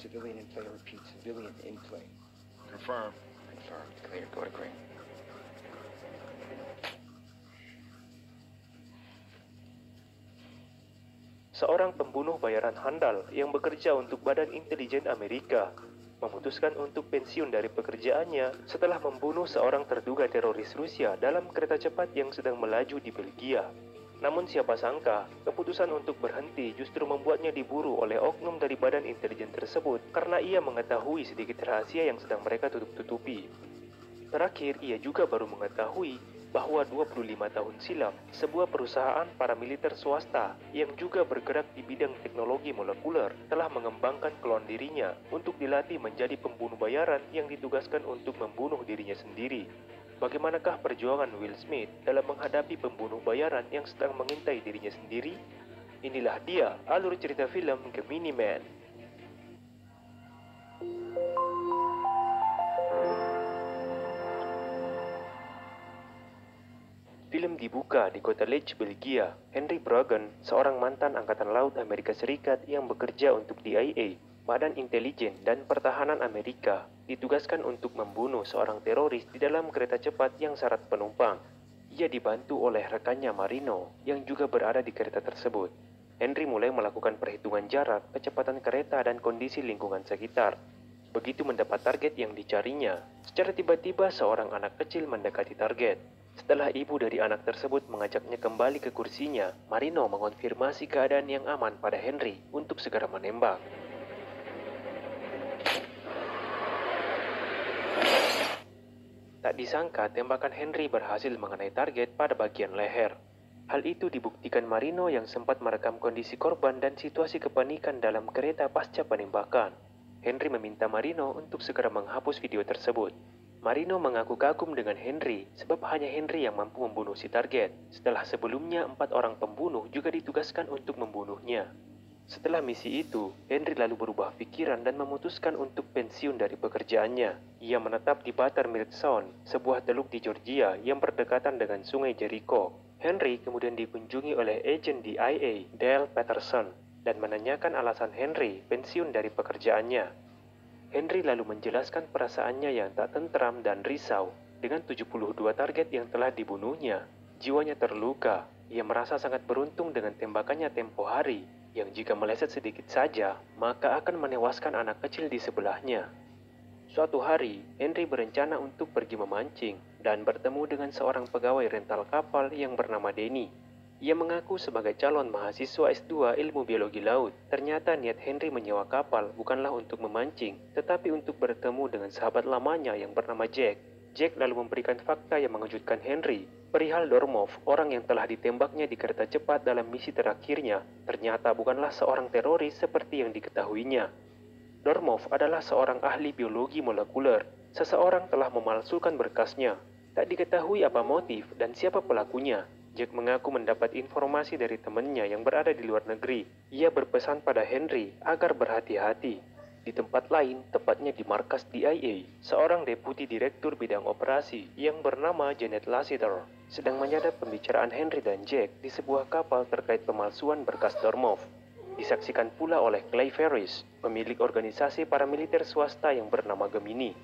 civilian in play. I repeat, civilian in play. Confirm. Confirmed. Clear. Go to green. Seorang pembunuh bayaran handal yang bekerja untuk Badan Intelijen Amerika memutuskan untuk pensiun dari pekerjaannya setelah membunuh seorang terduga teroris Rusia dalam kereta cepat yang sedang melaju di Belgia. Namun siapa sangka, keputusan untuk berhenti justru membuatnya diburu oleh oknum dari Badan Intelijen tersebut karena ia mengetahui sedikit rahasia yang sedang mereka tutup-tutupi. Terakhir, ia juga baru mengetahui bahwa 25 tahun silam, sebuah perusahaan paramiliter swasta yang juga bergerak di bidang teknologi molekuler telah mengembangkan klon dirinya untuk dilatih menjadi pembunuh bayaran yang ditugaskan untuk membunuh dirinya sendiri. Bagaimanakah perjuangan Will Smith dalam menghadapi pembunuh bayaran yang sedang mengintai dirinya sendiri? Inilah dia alur cerita film Gemini Man. Film dibuka di kota Liege, Belgia. Henry Bragan, seorang mantan Angkatan Laut Amerika Serikat yang bekerja untuk DIA, Badan Intelijen dan Pertahanan Amerika, ditugaskan untuk membunuh seorang teroris di dalam kereta cepat yang syarat penumpang. Ia dibantu oleh rekannya Marino, yang juga berada di kereta tersebut. Henry mulai melakukan perhitungan jarak, kecepatan kereta, dan kondisi lingkungan sekitar. Begitu mendapat target yang dicarinya, secara tiba-tiba seorang anak kecil mendekati target. Setelah ibu dari anak tersebut mengajaknya kembali ke kursinya, Marino mengonfirmasi keadaan yang aman pada Henry untuk segera menembak. Tak disangka, tembakan Henry berhasil mengenai target pada bagian leher. Hal itu dibuktikan Marino yang sempat merekam kondisi korban dan situasi kepanikan dalam kereta pasca penembakan. Henry meminta Marino untuk segera menghapus video tersebut. Marino mengaku kagum dengan Henry sebab hanya Henry yang mampu membunuh si target. Setelah sebelumnya 4 orang pembunuh juga ditugaskan untuk membunuhnya. Setelah misi itu, Henry lalu berubah pikiran dan memutuskan untuk pensiun dari pekerjaannya. Ia menetap di Buttermilk Sound, sebuah teluk di Georgia yang berdekatan dengan sungai Jericho. Henry kemudian dikunjungi oleh agen DIA, Dale Patterson, dan menanyakan alasan Henry pensiun dari pekerjaannya. Henry lalu menjelaskan perasaannya yang tak tentram dan risau dengan 72 target yang telah dibunuhnya. Jiwanya terluka. Ia merasa sangat beruntung dengan tembakannya tempo hari, yang jika meleset sedikit saja, maka akan menewaskan anak kecil di sebelahnya. Suatu hari, Henry berencana untuk pergi memancing dan bertemu dengan seorang pegawai rental kapal yang bernama Denny. Ia mengaku sebagai calon mahasiswa S2 Ilmu Biologi Laut. Ternyata niat Henry menyewa kapal bukanlah untuk memancing, tetapi untuk bertemu dengan sahabat lamanya yang bernama Jack. Jack lalu memberikan fakta yang mengejutkan Henry. Perihal Dormov, orang yang telah ditembaknya di kereta cepat dalam misi terakhirnya, ternyata bukanlah seorang teroris seperti yang diketahuinya. Dormov adalah seorang ahli biologi molekuler. Seseorang telah memalsukan berkasnya. Tak diketahui apa motif dan siapa pelakunya. Jack mengaku mendapat informasi dari temannya yang berada di luar negeri. Ia berpesan pada Henry agar berhati-hati. Di tempat lain, tepatnya di markas DIA, seorang deputi direktur bidang operasi yang bernama Janet Lassiter sedang menyadap pembicaraan Henry dan Jack di sebuah kapal terkait pemalsuan berkas Dormov. Disaksikan pula oleh Clay Ferris, pemilik organisasi paramiliter swasta yang bernama Gemini.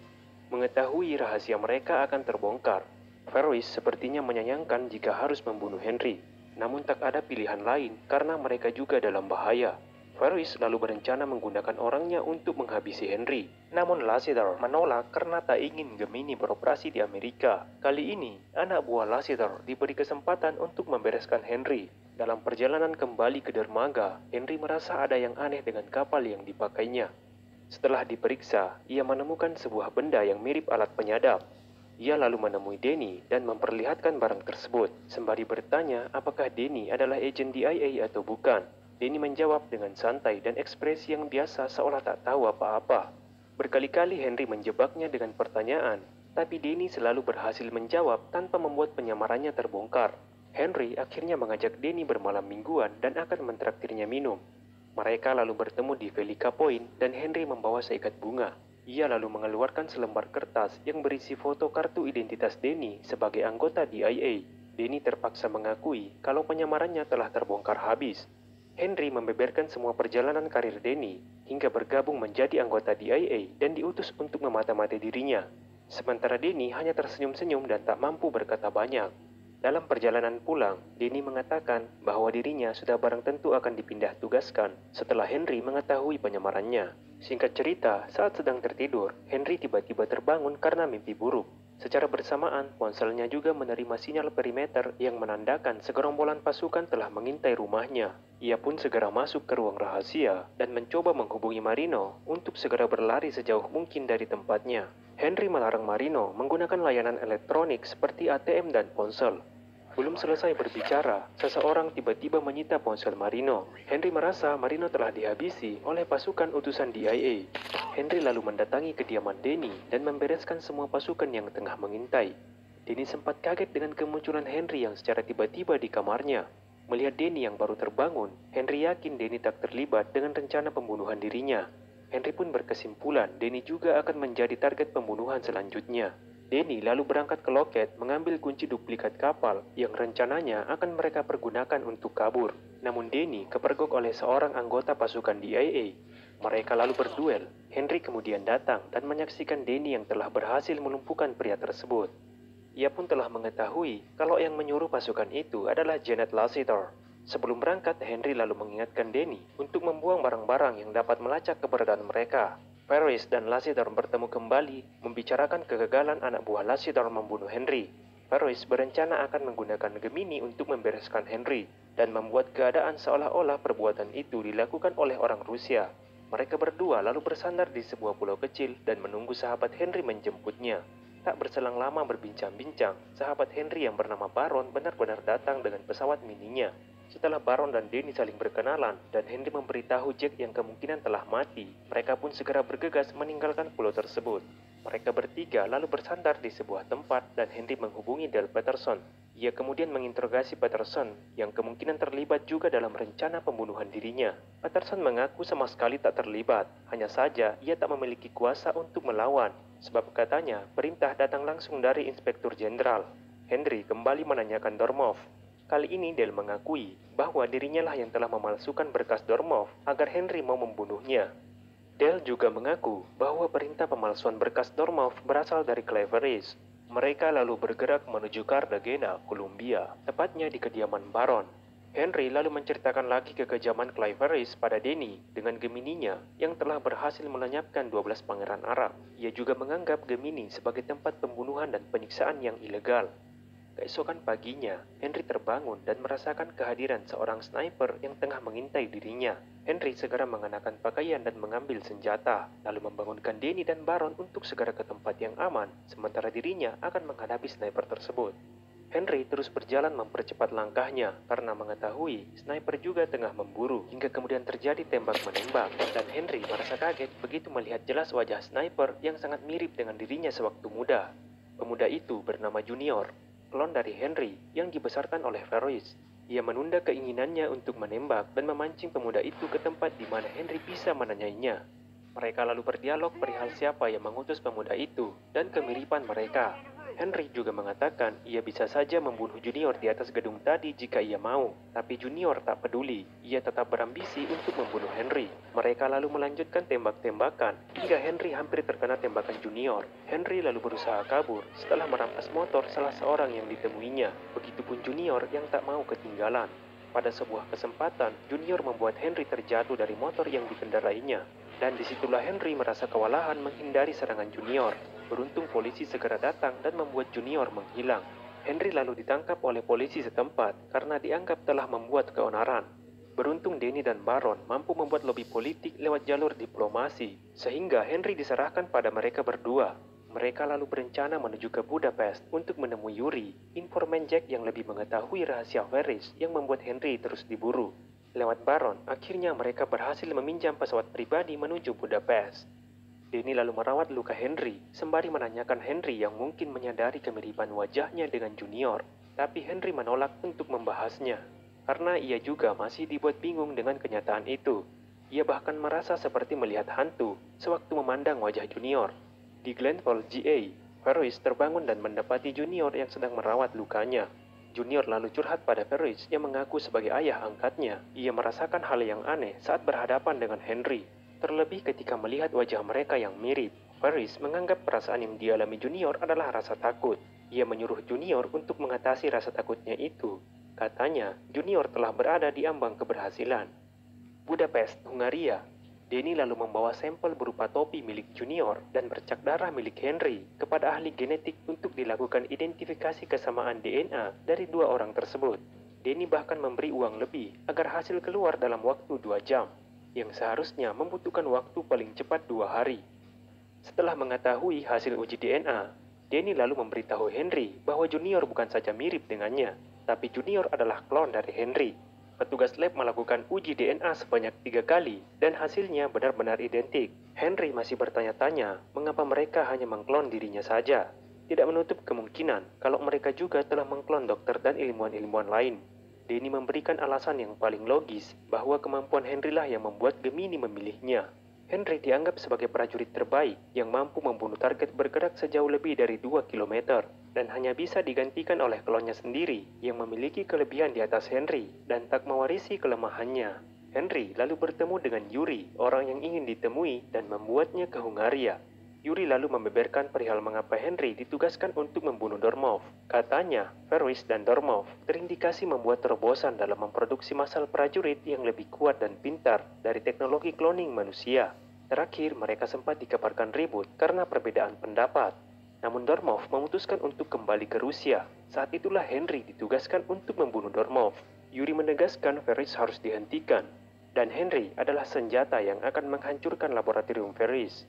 Mengetahui rahasia mereka akan terbongkar, Ferris sepertinya menyayangkan jika harus membunuh Henry. Namun tak ada pilihan lain karena mereka juga dalam bahaya. Ferris lalu berencana menggunakan orangnya untuk menghabisi Henry. Namun Lassiter menolak karena tak ingin Gemini beroperasi di Amerika. Kali ini, anak buah Lassiter diberi kesempatan untuk membereskan Henry. Dalam perjalanan kembali ke dermaga, Henry merasa ada yang aneh dengan kapal yang dipakainya. Setelah diperiksa, ia menemukan sebuah benda yang mirip alat penyadap. Ia lalu menemui Denny dan memperlihatkan barang tersebut, sembari bertanya apakah Denny adalah agen DIA atau bukan. Denny menjawab dengan santai dan ekspresi yang biasa seolah tak tahu apa-apa. Berkali-kali Henry menjebaknya dengan pertanyaan, tapi Denny selalu berhasil menjawab tanpa membuat penyamarannya terbongkar. Henry akhirnya mengajak Denny bermalam mingguan dan akan mentraktirnya minum. Mereka lalu bertemu di Velika Point dan Henry membawa seikat bunga. Ia lalu mengeluarkan selembar kertas yang berisi foto kartu identitas Denny sebagai anggota DIA. Denny terpaksa mengakui kalau penyamarannya telah terbongkar habis. Henry membeberkan semua perjalanan karir Denny hingga bergabung menjadi anggota DIA dan diutus untuk memata-matai dirinya. Sementara Denny hanya tersenyum-senyum dan tak mampu berkata banyak. Dalam perjalanan pulang, Denny mengatakan bahwa dirinya sudah barang tentu akan dipindah tugaskan setelah Henry mengetahui penyamarannya. Singkat cerita, saat sedang tertidur, Henry tiba-tiba terbangun karena mimpi buruk. Secara bersamaan, ponselnya juga menerima sinyal perimeter yang menandakan segerombolan pasukan telah mengintai rumahnya. Ia pun segera masuk ke ruang rahasia dan mencoba menghubungi Marino untuk segera berlari sejauh mungkin dari tempatnya. Henry melarang Marino menggunakan layanan elektronik seperti ATM dan ponsel. Belum selesai berbicara, seseorang tiba-tiba menyita ponsel Marino. Henry merasa Marino telah dihabisi oleh pasukan utusan DIA. Henry lalu mendatangi kediaman Denny dan membereskan semua pasukan yang tengah mengintai. Denny sempat kaget dengan kemunculan Henry yang secara tiba-tiba di kamarnya. Melihat Denny yang baru terbangun, Henry yakin Denny tak terlibat dengan rencana pembunuhan dirinya. Henry pun berkesimpulan Denny juga akan menjadi target pembunuhan selanjutnya. Denny lalu berangkat ke loket mengambil kunci duplikat kapal yang rencananya akan mereka pergunakan untuk kabur. Namun Denny kepergok oleh seorang anggota pasukan DIA. Mereka lalu berduel. Henry kemudian datang dan menyaksikan Denny yang telah berhasil melumpuhkan pria tersebut. Ia pun telah mengetahui kalau yang menyuruh pasukan itu adalah Janet Lassiter. Sebelum berangkat, Henry lalu mengingatkan Denny untuk membuang barang-barang yang dapat melacak keberadaan mereka. Ferris dan Lassiter bertemu kembali membicarakan kegagalan anak buah Lassiter membunuh Henry. Ferris berencana akan menggunakan Gemini untuk membereskan Henry dan membuat keadaan seolah-olah perbuatan itu dilakukan oleh orang Rusia. Mereka berdua lalu bersandar di sebuah pulau kecil dan menunggu sahabat Henry menjemputnya. Tak berselang lama berbincang-bincang, sahabat Henry yang bernama Baron benar-benar datang dengan pesawat mininya. Setelah Baron dan Denny saling berkenalan dan Henry memberitahu Jack yang kemungkinan telah mati, mereka pun segera bergegas meninggalkan pulau tersebut. Mereka bertiga lalu bersandar di sebuah tempat dan Henry menghubungi Dale Patterson. Ia kemudian menginterogasi Patterson yang kemungkinan terlibat juga dalam rencana pembunuhan dirinya. Patterson mengaku sama sekali tak terlibat, hanya saja ia tak memiliki kuasa untuk melawan, sebab katanya perintah datang langsung dari Inspektur Jenderal. Henry kembali menanyakan Dormov. Kali ini Dale mengakui bahwa dirinya lah yang telah memalsukan berkas Dormov agar Henry mau membunuhnya. Dale juga mengaku bahwa perintah pemalsuan berkas Dormov berasal dari Cleveris. Mereka lalu bergerak menuju Cartagena, Colombia, tepatnya di kediaman Baron. Henry lalu menceritakan lagi kekejaman Cleveris pada Denny dengan Gemininya yang telah berhasil melenyapkan 12 pangeran Arab. Ia juga menganggap Gemini sebagai tempat pembunuhan dan penyiksaan yang ilegal. Keesokan paginya, Henry terbangun dan merasakan kehadiran seorang sniper yang tengah mengintai dirinya. Henry segera mengenakan pakaian dan mengambil senjata, lalu membangunkan Denny dan Baron untuk segera ke tempat yang aman, sementara dirinya akan menghadapi sniper tersebut. Henry terus berjalan mempercepat langkahnya karena mengetahui sniper juga tengah memburu, hingga kemudian terjadi tembak-menembak, dan Henry merasa kaget begitu melihat jelas wajah sniper yang sangat mirip dengan dirinya sewaktu muda. Pemuda itu bernama Junior, klon dari Henry yang dibesarkan oleh Ferris. Ia menunda keinginannya untuk menembak dan memancing pemuda itu ke tempat di mana Henry bisa menanyainya. Mereka lalu berdialog perihal siapa yang mengutus pemuda itu dan kemiripan mereka. Henry juga mengatakan ia bisa saja membunuh Junior di atas gedung tadi jika ia mau, tapi Junior tak peduli. Ia tetap berambisi untuk membunuh Henry. Mereka lalu melanjutkan tembak-tembakan hingga Henry hampir terkena tembakan Junior. Henry lalu berusaha kabur setelah merampas motor salah seorang yang ditemuinya. Begitupun Junior yang tak mau ketinggalan. Pada sebuah kesempatan, Junior membuat Henry terjatuh dari motor yang dikendarainya. Dan disitulah Henry merasa kewalahan menghindari serangan Junior. Beruntung polisi segera datang dan membuat Junior menghilang. Henry lalu ditangkap oleh polisi setempat karena dianggap telah membuat keonaran. Beruntung Denny dan Baron mampu membuat lobi politik lewat jalur diplomasi, sehingga Henry diserahkan pada mereka berdua. Mereka lalu berencana menuju ke Budapest untuk menemui Yuri, informan Jack yang lebih mengetahui rahasia Ferris yang membuat Henry terus diburu. Lewat Baron, akhirnya mereka berhasil meminjam pesawat pribadi menuju Budapest. Denny lalu merawat luka Henry, sembari menanyakan Henry yang mungkin menyadari kemiripan wajahnya dengan Junior. Tapi Henry menolak untuk membahasnya, karena ia juga masih dibuat bingung dengan kenyataan itu. Ia bahkan merasa seperti melihat hantu sewaktu memandang wajah Junior. Di Glenfall, GA, Ferris terbangun dan mendapati Junior yang sedang merawat lukanya. Junior lalu curhat pada Ferris yang mengaku sebagai ayah angkatnya. Ia merasakan hal yang aneh saat berhadapan dengan Henry. Terlebih ketika melihat wajah mereka yang mirip. Ferris menganggap perasaan yang dialami Junior adalah rasa takut. Ia menyuruh Junior untuk mengatasi rasa takutnya itu. Katanya, Junior telah berada di ambang keberhasilan. Budapest, Hungaria. Denny lalu membawa sampel berupa topi milik Junior dan bercak darah milik Henry kepada ahli genetik untuk dilakukan identifikasi kesamaan DNA dari dua orang tersebut. Denny bahkan memberi uang lebih agar hasil keluar dalam waktu 2 jam, yang seharusnya membutuhkan waktu paling cepat 2 hari. Setelah mengetahui hasil uji DNA, Denny lalu memberitahu Henry bahwa Junior bukan saja mirip dengannya, tapi Junior adalah klon dari Henry. Petugas lab melakukan uji DNA sebanyak 3 kali dan hasilnya benar-benar identik. Henry masih bertanya-tanya mengapa mereka hanya mengklon dirinya saja. Tidak menutup kemungkinan kalau mereka juga telah mengklon dokter dan ilmuwan-ilmuwan lain. Denny memberikan alasan yang paling logis bahwa kemampuan Henry lah yang membuat Gemini memilihnya. Henry dianggap sebagai prajurit terbaik yang mampu membunuh target bergerak sejauh lebih dari 2 km dan hanya bisa digantikan oleh klonnya sendiri yang memiliki kelebihan di atas Henry dan tak mewarisi kelemahannya. Henry lalu bertemu dengan Yuri, orang yang ingin ditemui dan membuatnya ke Hungaria. Yuri lalu membeberkan perihal mengapa Henry ditugaskan untuk membunuh Dormov. Katanya, Ferris dan Dormov terindikasi membuat terobosan dalam memproduksi masal prajurit yang lebih kuat dan pintar dari teknologi cloning manusia. Terakhir, mereka sempat dikabarkan ribut karena perbedaan pendapat. Namun Dormov memutuskan untuk kembali ke Rusia. Saat itulah Henry ditugaskan untuk membunuh Dormov. Yuri menegaskan Ferris harus dihentikan, dan Henry adalah senjata yang akan menghancurkan laboratorium Ferris.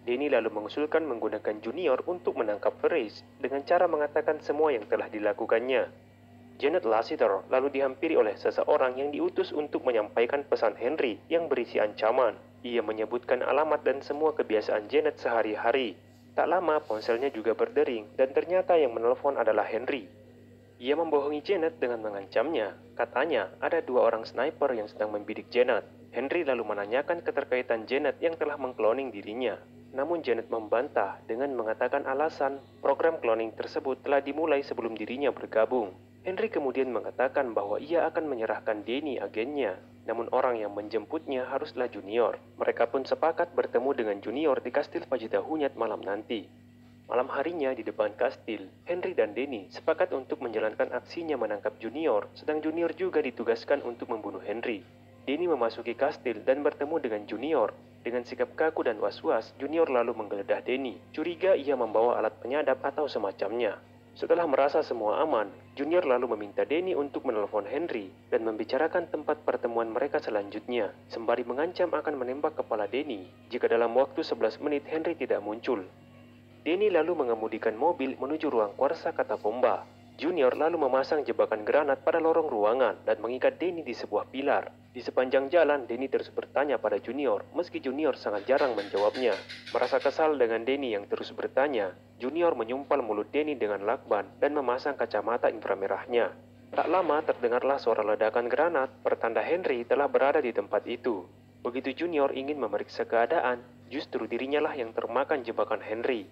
Denny lalu mengusulkan menggunakan Junior untuk menangkap Ferris dengan cara mengatakan semua yang telah dilakukannya. Janet Lassiter lalu dihampiri oleh seseorang yang diutus untuk menyampaikan pesan Henry yang berisi ancaman. Ia menyebutkan alamat dan semua kebiasaan Janet sehari-hari. Tak lama ponselnya juga berdering dan ternyata yang menelpon adalah Henry. Ia membohongi Janet dengan mengancamnya. Katanya ada 2 orang sniper yang sedang membidik Janet. Henry lalu menanyakan keterkaitan Janet yang telah mengkloning dirinya. Namun Janet membantah dengan mengatakan alasan program cloning tersebut telah dimulai sebelum dirinya bergabung. Henry kemudian mengatakan bahwa ia akan menyerahkan Denny agennya. Namun orang yang menjemputnya haruslah Junior. Mereka pun sepakat bertemu dengan Junior di kastil Vajita Hunyad malam nanti. Malam harinya di depan kastil, Henry dan Denny sepakat untuk menjalankan aksinya menangkap Junior, sedang Junior juga ditugaskan untuk membunuh Henry. Denny memasuki kastil dan bertemu dengan Junior. Dengan sikap kaku dan was-was, Junior lalu menggeledah Denny. Curiga ia membawa alat penyadap atau semacamnya. Setelah merasa semua aman, Junior lalu meminta Denny untuk menelpon Henry dan membicarakan tempat pertemuan mereka selanjutnya, sembari mengancam akan menembak kepala Denny jika dalam waktu 11 menit Henry tidak muncul. Denny lalu mengemudikan mobil menuju ruang kuarsa katakomba. Junior lalu memasang jebakan granat pada lorong ruangan dan mengikat Denny di sebuah pilar. Di sepanjang jalan, Denny terus bertanya pada Junior, meski Junior sangat jarang menjawabnya. Merasa kesal dengan Denny yang terus bertanya, Junior menyumpal mulut Denny dengan lakban dan memasang kacamata inframerahnya. Tak lama terdengarlah suara ledakan granat, pertanda Henry telah berada di tempat itu. Begitu Junior ingin memeriksa keadaan, justru dirinya lah yang termakan jebakan Henry.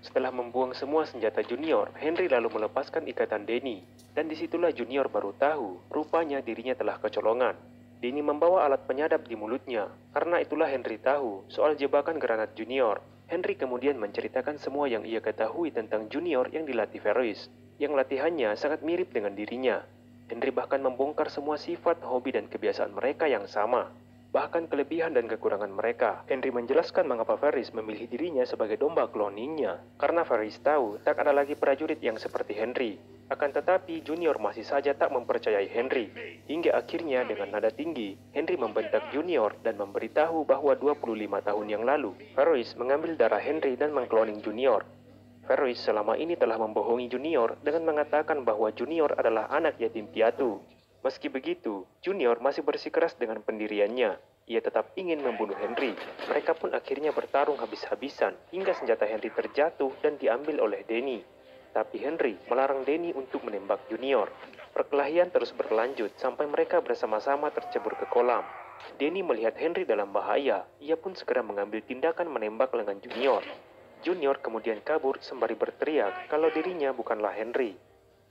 Setelah membuang semua senjata Junior, Henry lalu melepaskan ikatan Denny. Dan disitulah Junior baru tahu, rupanya dirinya telah kecolongan. Denny membawa alat penyadap di mulutnya. Karena itulah Henry tahu soal jebakan granat Junior. Henry kemudian menceritakan semua yang ia ketahui tentang Junior yang dilatih Ferris, yang latihannya sangat mirip dengan dirinya. Henry bahkan membongkar semua sifat, hobi, dan kebiasaan mereka yang sama. Bahkan kelebihan dan kekurangan mereka. Henry menjelaskan mengapa Ferris memilih dirinya sebagai domba cloningnya. Karena Ferris tahu tak ada lagi prajurit yang seperti Henry. Akan tetapi Junior masih saja tak mempercayai Henry. Hingga akhirnya dengan nada tinggi, Henry membentak Junior dan memberitahu bahwa 25 tahun yang lalu, Ferris mengambil darah Henry dan mengkloning Junior. Ferris selama ini telah membohongi Junior dengan mengatakan bahwa Junior adalah anak yatim piatu. Meski begitu, Junior masih bersikeras dengan pendiriannya. Ia tetap ingin membunuh Henry. Mereka pun akhirnya bertarung habis-habisan hingga senjata Henry terjatuh dan diambil oleh Denny. Tapi Henry melarang Denny untuk menembak Junior. Perkelahian terus berlanjut sampai mereka bersama-sama tercebur ke kolam. Denny melihat Henry dalam bahaya. Ia pun segera mengambil tindakan menembak lengan Junior. Junior kemudian kabur sembari berteriak kalau dirinya bukanlah Henry.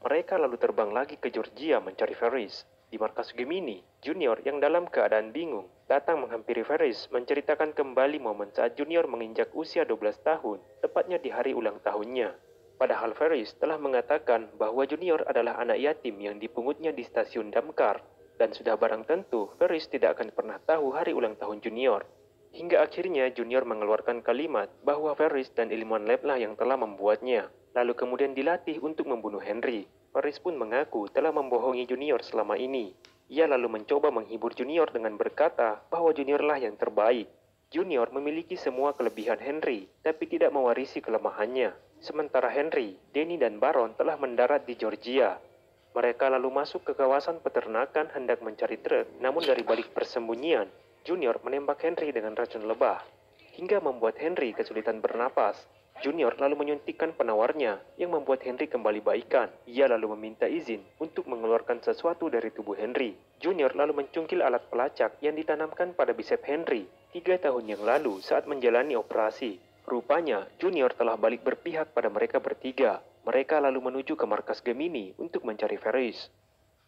Mereka lalu terbang lagi ke Georgia mencari Ferris. Di markas Gemini, Junior yang dalam keadaan bingung datang menghampiri Ferris menceritakan kembali momen saat Junior menginjak usia 12 tahun, tepatnya di hari ulang tahunnya. Padahal Ferris telah mengatakan bahwa Junior adalah anak yatim yang dipungutnya di stasiun damkar, dan sudah barang tentu Ferris tidak akan pernah tahu hari ulang tahun Junior. Hingga akhirnya Junior mengeluarkan kalimat bahwa Ferris dan ilmuwan lablah yang telah membuatnya, lalu kemudian dilatih untuk membunuh Henry. Ferris pun mengaku telah membohongi Junior selama ini. Ia lalu mencoba menghibur Junior dengan berkata bahwa Juniorlah yang terbaik. Junior memiliki semua kelebihan Henry, tapi tidak mewarisi kelemahannya. Sementara Henry, Denny dan Baron telah mendarat di Georgia. Mereka lalu masuk ke kawasan peternakan hendak mencari truk, namun dari balik persembunyian, Junior menembak Henry dengan racun lebah, hingga membuat Henry kesulitan bernapas. Junior lalu menyuntikkan penawarnya, yang membuat Henry kembali baikan. Ia lalu meminta izin untuk mengeluarkan sesuatu dari tubuh Henry. Junior lalu mencungkil alat pelacak yang ditanamkan pada bisep Henry 3 tahun yang lalu saat menjalani operasi. Rupanya, Junior telah balik berpihak pada mereka bertiga. Mereka lalu menuju ke markas Gemini untuk mencari Ferris.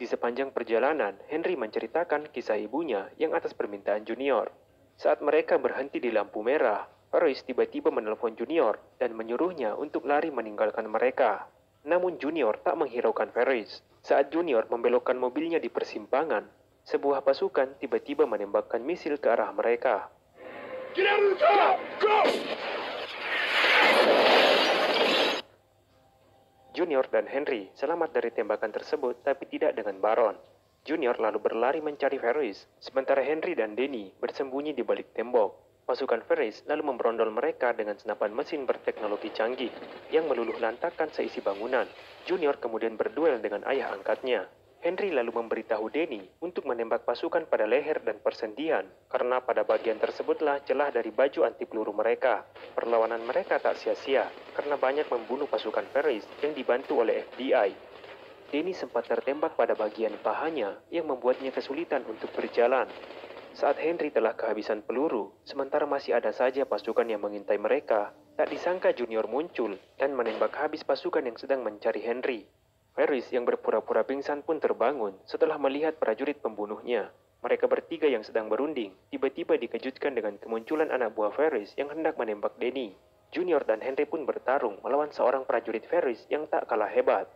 Di sepanjang perjalanan, Henry menceritakan kisah ibunya yang atas permintaan Junior. Saat mereka berhenti di lampu merah, Ferris tiba-tiba menelpon Junior dan menyuruhnya untuk lari meninggalkan mereka. Namun Junior tak menghiraukan Ferris. Saat Junior membelokkan mobilnya di persimpangan, sebuah pasukan tiba-tiba menembakkan misil ke arah mereka. Get out of the car! Go! Junior dan Henry selamat dari tembakan tersebut tapi tidak dengan Baron. Junior lalu berlari mencari Ferris, sementara Henry dan Denny bersembunyi di balik tembok. Pasukan Ferris lalu memberondol mereka dengan senapan mesin berteknologi canggih yang meluluh lantakkan seisi bangunan. Junior kemudian berduel dengan ayah angkatnya. Henry lalu memberitahu Denny untuk menembak pasukan pada leher dan persendian, karena pada bagian tersebutlah celah dari baju anti peluru mereka. Perlawanan mereka tak sia-sia, karena banyak membunuh pasukan Ferris yang dibantu oleh FBI. Denny sempat tertembak pada bagian pahanya yang membuatnya kesulitan untuk berjalan. Saat Henry telah kehabisan peluru, sementara masih ada saja pasukan yang mengintai mereka, tak disangka Junior muncul dan menembak habis pasukan yang sedang mencari Henry. Ferris yang berpura-pura pingsan pun terbangun setelah melihat prajurit pembunuhnya. Mereka bertiga yang sedang berunding tiba-tiba dikejutkan dengan kemunculan anak buah Ferris yang hendak menembak Denny. Junior dan Henry pun bertarung melawan seorang prajurit Ferris yang tak kalah hebat.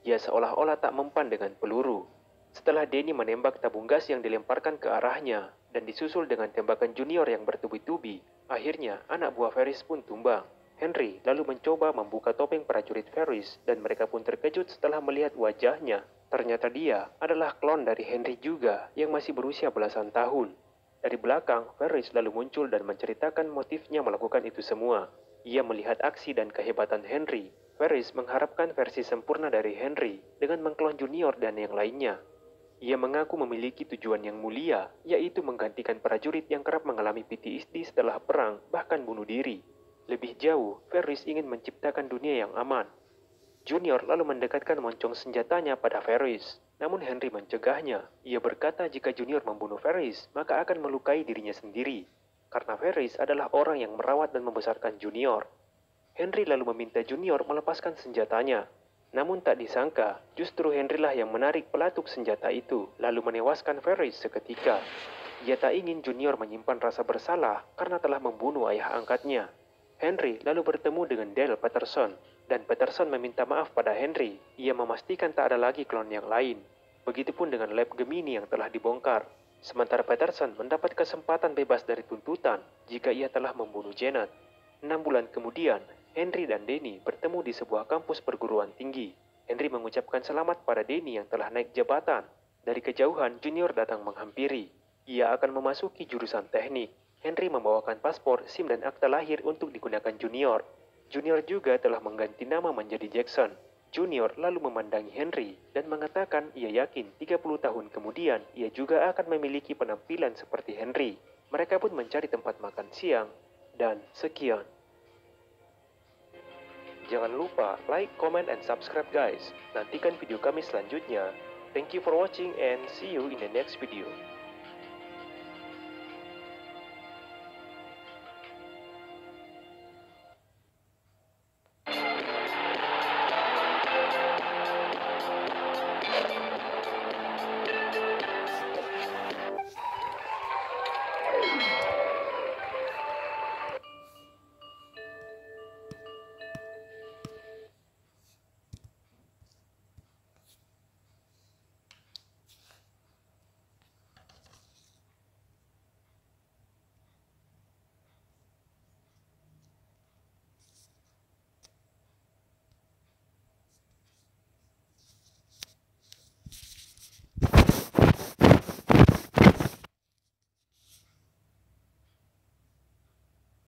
Ia seolah-olah tak mempan dengan peluru. Setelah Denny menembak tabung gas yang dilemparkan ke arahnya dan disusul dengan tembakan Junior yang bertubi-tubi, akhirnya anak buah Ferris pun tumbang. Henry lalu mencoba membuka topeng prajurit Ferris dan mereka pun terkejut setelah melihat wajahnya. Ternyata dia adalah klon dari Henry juga yang masih berusia belasan tahun. Dari belakang, Ferris lalu muncul dan menceritakan motifnya melakukan itu semua. Ia melihat aksi dan kehebatan Henry. Ferris mengharapkan versi sempurna dari Henry dengan mengklon Junior dan yang lainnya. Ia mengaku memiliki tujuan yang mulia, yaitu menggantikan prajurit yang kerap mengalami PTSD setelah perang, bahkan bunuh diri. Lebih jauh, Ferris ingin menciptakan dunia yang aman. Junior lalu mendekatkan moncong senjatanya pada Ferris. Namun Henry mencegahnya. Ia berkata jika Junior membunuh Ferris, maka akan melukai dirinya sendiri. Karena Ferris adalah orang yang merawat dan membesarkan Junior. Henry lalu meminta Junior melepaskan senjatanya. Namun tak disangka, justru Henry lah yang menarik pelatuk senjata itu, lalu menewaskan Ferris seketika. Ia tak ingin Junior menyimpan rasa bersalah karena telah membunuh ayah angkatnya. Henry lalu bertemu dengan Dale Patterson, dan Patterson meminta maaf pada Henry. Ia memastikan tak ada lagi klon yang lain. Begitupun dengan lab Gemini yang telah dibongkar. Sementara Patterson mendapat kesempatan bebas dari tuntutan jika ia telah membunuh Janet. 6 bulan kemudian, Henry dan Denny bertemu di sebuah kampus perguruan tinggi. Henry mengucapkan selamat pada Denny yang telah naik jabatan. Dari kejauhan, Junior datang menghampiri. Ia akan memasuki jurusan teknik. Henry membawakan paspor, SIM dan akta lahir untuk digunakan Junior. Junior juga telah mengganti nama menjadi Jackson. Junior lalu memandangi Henry dan mengatakan ia yakin 30 tahun kemudian ia juga akan memiliki penampilan seperti Henry. Mereka pun mencari tempat makan siang, dan sekian. Jangan lupa like, comment, and subscribe guys. Nantikan video kami selanjutnya. Thank you for watching and see you in the next video.